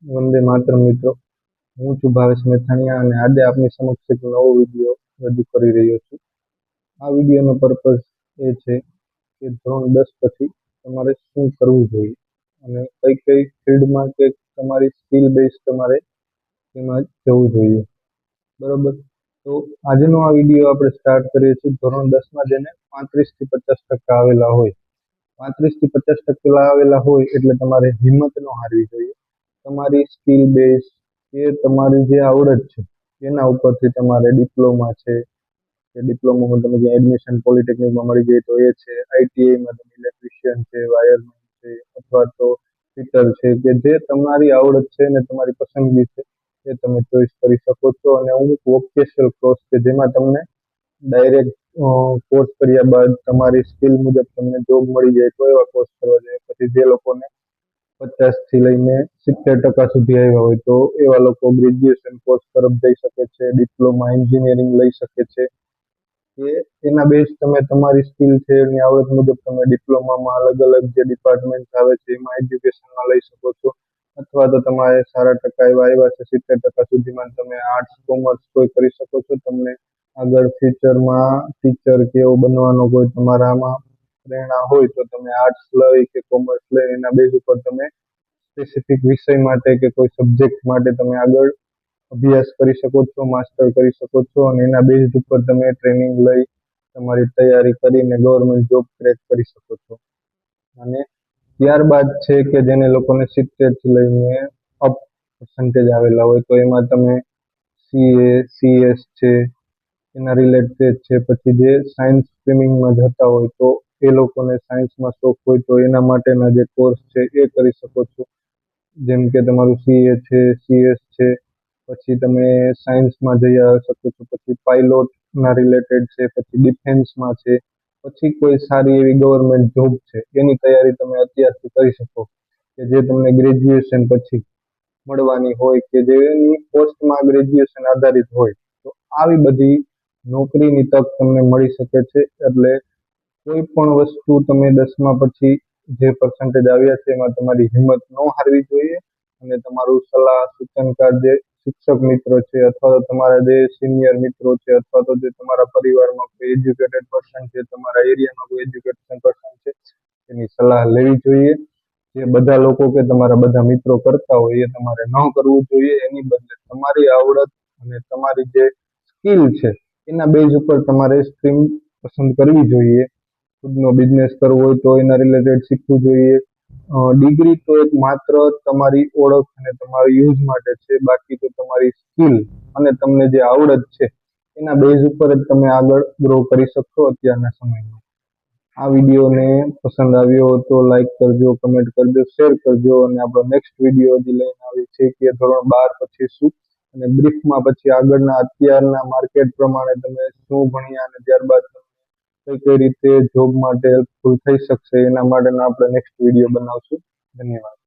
વંદે માતરમ મિત્રો. હું છું ભાવેશ મેથાણીયા અને આજે આપની સમક્ષ એક નવો વિડીયો રજૂ કરી રહ્યો છું. આ વિડીયોનો પર્પઝ એ છે કે ધોરણ 10 પછી તમારે શું કરવું જોઈએ અને કઈ કઈ ફિલ્ડમાં કે તમારી સ્કિલ બેઝ તમારે એમાં જવું જોઈએ. બરોબર, તો આજનો આ વિડીયો આપણે સ્ટાર્ટ કરીએ છીએ ધોરણ 10માં જેને 35 થી 50% આવેલા હોય. 35 થી 50% આવેલા હોય એટલે તમારે હિંમત ન હારવી જોઈએ. તમારી સ્કિલ બેઝ એ તમારી જે આવડત છે એના ઉપરથી તમારે ડિપ્લોમા છે કે ડિપ્લોમામાં તમે જે એડમિશન પોલિટેકનિકમાં મળી જાય તો એ છે, આઈટીઆઈમાં તમે ઇલેક્ટ્રિશિયન છે, વાયરમેન છે અથવા તો ફિટર છે કે જે તમારી આવડત છે ને તમારી પસંદગી છે એ તમે ચોઈસ કરી શકો છો. અને અમુક વોકેશનલ કોર્સ કે જેમાં તમને ડાયરેક્ટ કોર્સ કર્યા બાદ તમારી સ્કિલ મુજબ તમને જોબ મળી જાય તો એવા કોર્સ કરવા જોઈએ. પછી જે લોકોને 50 થી લઈને 70% સુધી આવ્યા હોય તો એવા લોકો ગ્રેજ્યુએશન કોર્સ તરફ જઈ શકે છે, ડિપ્લોમા એન્જિનિયરિંગ લઈ શકે છે કે એના બેઝ તમે તમારી સ્કિલ છે એની આવડત મુજબ તમે ડિપ્લોમામાં અલગ અલગ જે ડિપાર્ટમેન્ટ આવે છે એમાં એજ્યુકેશનમાં લઈ શકો છો. અથવા તો તમારે સારા ટકા એવા આવ્યા છે 70% સુધીમાં તમે આર્ટ્સ કોમર્સ કોઈ કરી શકો છો. તમને આગળ ફ્યુચરમાં ટીચર કે એવું બનવાનો કોઈ તમારામાં પ્રેરણા હોય તો તમે આર્ટ્સ લઈ કે કોમર્સ લઈ એના બેઝ ઉપર તમે સ્પેસિફિક વિષય માટે કે કોઈ સબ્જેક્ટ માટે તમે આગળ અભ્યાસ કરી શકો છો, માસ્ટર કરી શકો છો અને એના બેઝ ઉપર તમે ટ્રેનિંગ લઈ તમારી તૈયારી કરીને ગવર્મેન્ટ જોબ ક્રેક કરી શકો છો. અને ત્યારબાદ છે કે જેને લોકોને 70 થી લઈને અપ પર્સન્ટેજ આવેલા હોય તો એમાં તમે સીએ, સીએસ છે એના રિલેટેડ છે. પછી જે સાયન્સ સ્ટ્રીમિંગમાં જતા હોય તો એ લોકોને સાયન્સમાં શોખ હોય તો એના માટેના જે કોર્સ છે એ કરી શકો છો. જેમ કે તમારું સીએ છે, સીએસ છે, પછી તમે સાયન્સમાં જઈ શકો છો. પછી પાયલોટના રિલેટેડ છે, પછી ડિફેન્સમાં છે, પછી કોઈ સારી એવી ગવર્મેન્ટ જોબ છે એની તૈયારી તમે અત્યારથી કરી શકો કે જે તમને ગ્રેજ્યુએશન પછી મળવાની હોય કે જેની પોસ્ટમાં ગ્રેજ્યુએશન આધારિત હોય. તો આવી બધી નોકરીની તક તમને મળી શકે છે. એટલે કોઈ પણ વસ્તુ તમે 10મા પછી જે પર્સન્ટેજ આવ્યા છે એમાં તમારી હિંમત ન હારવી જોઈએ અને તમારું સલાહ સૂચનકાર જે શિક્ષક મિત્રો છે અથવા તો તમારા જે સિનિયર મિત્રો છે અથવા તો જે તમારા પરિવારમાં કોઈ એજ્યુકેટેડ પર્સન છે, તમારા એરિયામાં કોઈ એજ્યુકેટેડ પર્સન છે એની સલાહ લેવી જોઈએ. જે બધા લોકો કે તમારા બધા મિત્રો કરતા હોય એ તમારે ન કરવું જોઈએ. એની બદલે તમારી આવડત અને તમારી જે સ્કિલ છે એના બેઝ ઉપર તમારે સ્ટ્રીમ પસંદ કરવી જોઈએ. ખુદનો બિઝનેસ કરવો હોય તો એના રિલેટેડ શીખવું જોઈએ. ડિગ્રી તો એક માત્ર તમારી ઓળખ અને તમારા યુઝ માટે છે. બાકી તો તમારી સ્કિલ અને તમને જે આવડત છે એના બેઝ ઉપર જ તમે આગળ ગ્રો કરી શકશો અત્યારના સમયમાં. આ વિડીયોને પસંદ આવ્યો તો લાઈક કરજો, કમેન્ટ કરજો, શેર કરજો. અને આપણો નેક્સ્ટ વિડીયો હજી લઈને આવી છે કે ધોરણ 12 પછી શું અને બ્રીફમાં પછી આગળના અત્યારના માર્કેટ પ્રમાણે તમે શું ભણ્યા અને ત્યારબાદ કઈ કઈ રીતે જોબ માટે હેલ્પફુલ થઈ શકશે એના માટેનો આપણે નેક્સ્ટ વિડીયો બનાવશું. ધન્યવાદ.